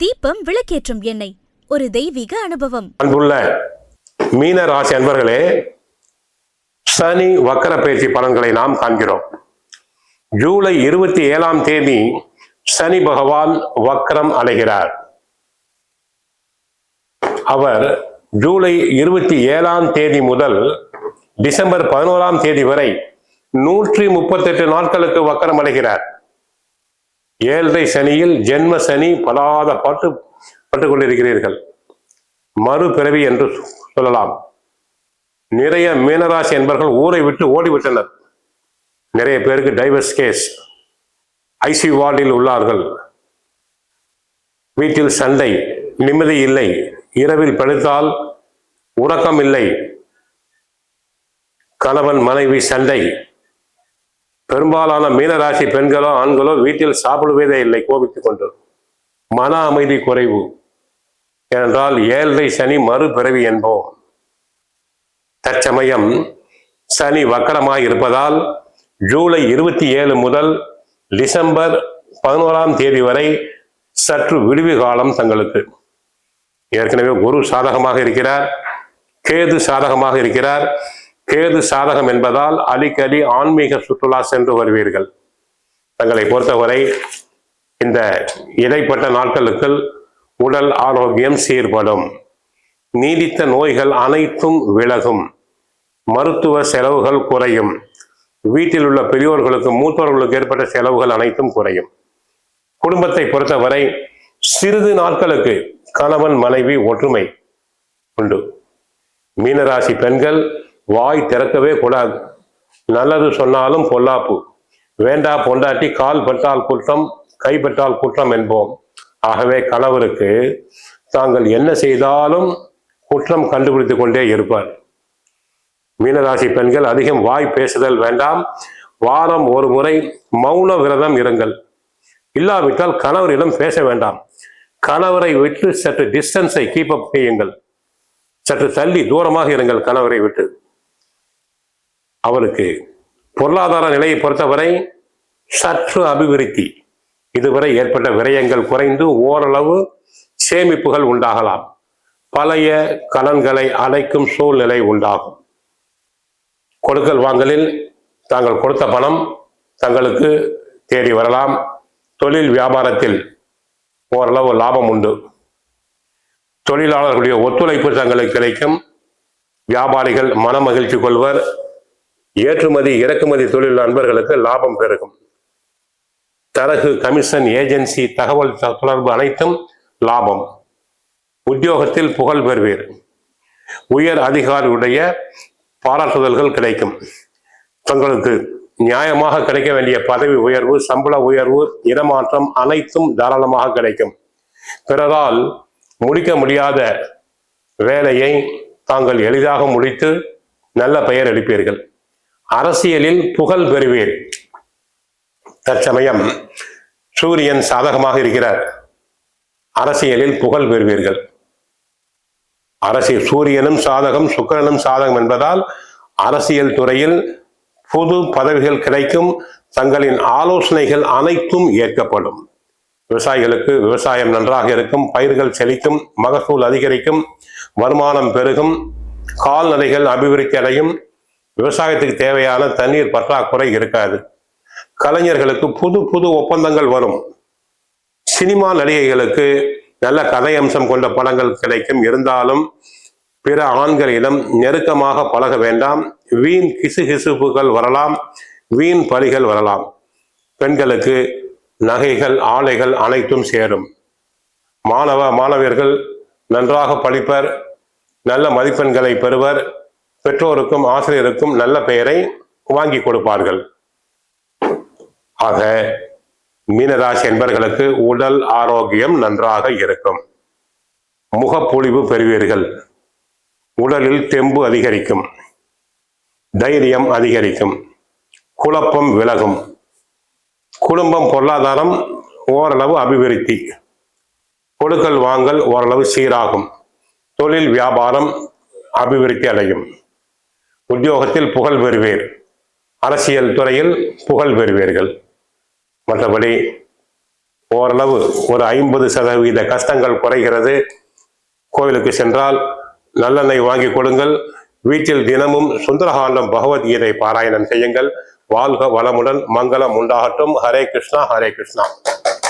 தீபம் விளக்கேற்றும் எண்ணெய், ஒரு தெய்வீக அனுபவம். அன்புள்ள மீன ராசி அன்பர்களே, சனி வக்கர பயிற்சி பலன்களை நாம் காண்கிறோம். ஜூலை 27ஆம் தேதி சனி பகவான் வக்கரம் அடைகிறார். அவர் ஜூலை 27ஆம் தேதி முதல் டிசம்பர் 11ஆம் தேதி வரை 138 நாட்களுக்கு வக்கரம் அடைகிறார். 7.5 சனியில் ஜென்ம சனி படாத பட்டுக் கொண்டிருக்கிறீர்கள். மறுபிறவி என்று சொல்லலாம். நிறைய மீனராசி என்பவர்கள் ஊரை விட்டு ஓடிவிட்டனர். நிறைய பேருக்கு டைவர்ஸ் கேஸ், ஐசி வார்டில் உள்ளார்கள். வீட்டில் சண்டை, நிம்மதி இல்லை, இரவில் படுத்தால் உறக்கம் இல்லை, கணவன் மனைவி சண்டை. பெரும்பாலான மீனராசி பெண்களோ ஆண்களோ வீட்டில் சாப்பிடுவதே இல்லை, கோபித்துக் கொண்டு. மன அமைதி குறைவு. ஏனென்றால் 7.5 சனி மறுபிறவி என்போம். தற்சமயம் சனி வக்கரமாய் இருப்பதால் ஜூலை 27 முதல் டிசம்பர் 11ஆம் தேதி வரை சற்று விடுவி காலம் தங்களுக்கு. ஏற்கனவே குரு சாதகமாக இருக்கிறார், கேது சாதகமாக இருக்கிறார். கேது சாதகம் என்பதால் அடிக்கடி ஆன்மீக சுற்றுலா சென்று வருவீர்கள். தங்களை பொறுத்தவரை இந்த இடைப்பட்ட நாட்களுக்கு உடல் ஆரோக்கியம் சீர்படும். நீடித்த நோய்கள் அனைத்தும் விலகும். மருத்துவ செலவுகள் குறையும். வீட்டில் உள்ள பெரியோர்களுக்கு, மூத்தோர்களுக்கு ஏற்பட்ட செலவுகள் அனைத்தும் குறையும். குடும்பத்தை பொறுத்தவரை சிறிது நாட்களுக்கு கணவன் மனைவி ஒற்றுமை உண்டு. மீனராசி பெண்கள் வாய் திறக்கவே கூடாது. நல்லது சொன்னாலும் பொல்லாப்பு. வேண்டா பொண்டாட்டி கால் பட்டால் குற்றம், கைப்பட்டால் குற்றம் என்போம். ஆகவே கணவருக்கு தாங்கள் என்ன செய்தாலும் குற்றம் கண்டுபிடித்துக் கொண்டே இருப்பார். மீனராசி பெண்கள் அதிகம் வாய் பேசுதல் வேண்டாம். வாரம் ஒரு முறை மௌன விரதம் இருங்கள். இல்லாவிட்டால் கணவரிடம் பேச வேண்டாம். கணவரை விட்டு சற்று டிஸ்டன்ஸை கீப் அப் செய்யுங்கள். சற்று தள்ளி தூரமாக இருங்கள் கணவரை விட்டு. அவருக்கு பொருளாதார நிலையை பொறுத்தவரை சற்று அபிவிருத்தி. இதுவரை ஏற்பட்ட விரயங்கள் குறைந்து ஓரளவு சேமிப்புகள் உண்டாகலாம். பழைய கடன்களை அடைக்கும் சூழ்நிலை உண்டாகும். கொடுக்கல் வாங்கலில் தாங்கள் கொடுத்த பணம் தங்களுக்கு தேடி வரலாம். தொழில் வியாபாரத்தில் ஓரளவு லாபம் உண்டு. தொழிலாளர்களுடைய ஒத்துழைப்பு தங்களுக்கு கிடைக்கும். வியாபாரிகள் மன மகிழ்ச்சி கொள்வர். ஏற்றுமதி இறக்குமதி தொழில் நண்பர்களுக்கு லாபம் பெருகும். தரகு, கமிஷன், ஏஜென்சி, தகவல் தொடர்பு அனைத்தும் லாபம். உத்தியோகத்தில் புகழ் பெறுவீர். உயர் அதிகாரியுடைய பாராட்டுதல்கள் கிடைக்கும். தங்களுக்கு நியாயமாக கிடைக்க வேண்டிய பதவி உயர்வு, சம்பள உயர்வு, இடமாற்றம் அனைத்தும் தாராளமாக கிடைக்கும். பிறரால் முடிக்க முடியாத வேலையை தாங்கள் எளிதாக முடித்து நல்ல பெயர் எடுப்பீர்கள். அரசியலில் புகழ் பெறுவீர். தற்சமயம் சூரியன் சாதகமாக இருக்கிறார். அரசியலில் புகழ் பெறுவீர்கள். சூரியனும் சாதகம், சுக்கிரனும் சாதகம் என்பதால் அரசியல் துறையில் புது பதவிகள் கிடைக்கும். தங்களின் ஆலோசனைகள் அனைத்தும் ஏற்கப்படும். விவசாயிகளுக்கு விவசாயம் நன்றாக இருக்கும். பயிர்கள் செழிக்கும். மகசூல் அதிகரிக்கும். வருமானம் பெருகும். கால்நடைகள் அபிவிருத்தி அடையும். விவசாயத்துக்கு தேவையான தண்ணீர் பற்றாக்குறை இருக்காது. கலைஞர்களுக்கு புது புது ஒப்பந்தங்கள் வரும். சினிமா நடிகைகளுக்கு நல்ல கதை அம்சம் கொண்ட படங்கள் கிடைக்கும். இருந்தாலும் பிற ஆண்களிடம் நெருக்கமாக பழக வேண்டாம். வீண் கிசுகிசுப்புகள் வரலாம். வீண் பலிகள் வரலாம். பெண்களுக்கு நகைகள், ஆடைகள் அனைத்தும் சேரும். மாணவர்கள் நன்றாக படிப்பர். நல்ல மதிப்பெண்களை பெறுவர். பெற்றோருக்கும் ஆசிரியருக்கும் நல்ல பெயரை வாங்கி கொடுப்பார்கள். ஆக மீனராசி என்பவர்களுக்கு உடல் ஆரோக்கியம் நன்றாக இருக்கும். முகப்பொழிவு பெறுவீர்கள். உடலில் தெம்பு அதிகரிக்கும். தைரியம் அதிகரிக்கும். குழப்பம் விலகும். குடும்பம், பொருளாதாரம் ஓரளவு அபிவிருத்தி. கொடுக்கல் வாங்கல் ஓரளவு சீராகும். தொழில் வியாபாரம் அபிவிருத்தி அடையும். உத்தியோகத்தில் புகழ் பெறுவீர். அரசியல் துறையில் புகழ் பெறுவீர்கள். மற்றபடி ஓரளவு ஒரு 50% கஷ்டங்கள் குறைகிறது. கோவிலுக்கு சென்றால் நல்லெண்ணெய் வாங்கி கொடுங்கள். வீட்டில் தினமும் சுந்தரகாண்டம் பகவத்கீதை பாராயணம் செய்யுங்கள். வாழ்க வளமுடன், மங்களம் உண்டாகட்டும். ஹரே கிருஷ்ணா, ஹரே கிருஷ்ணா.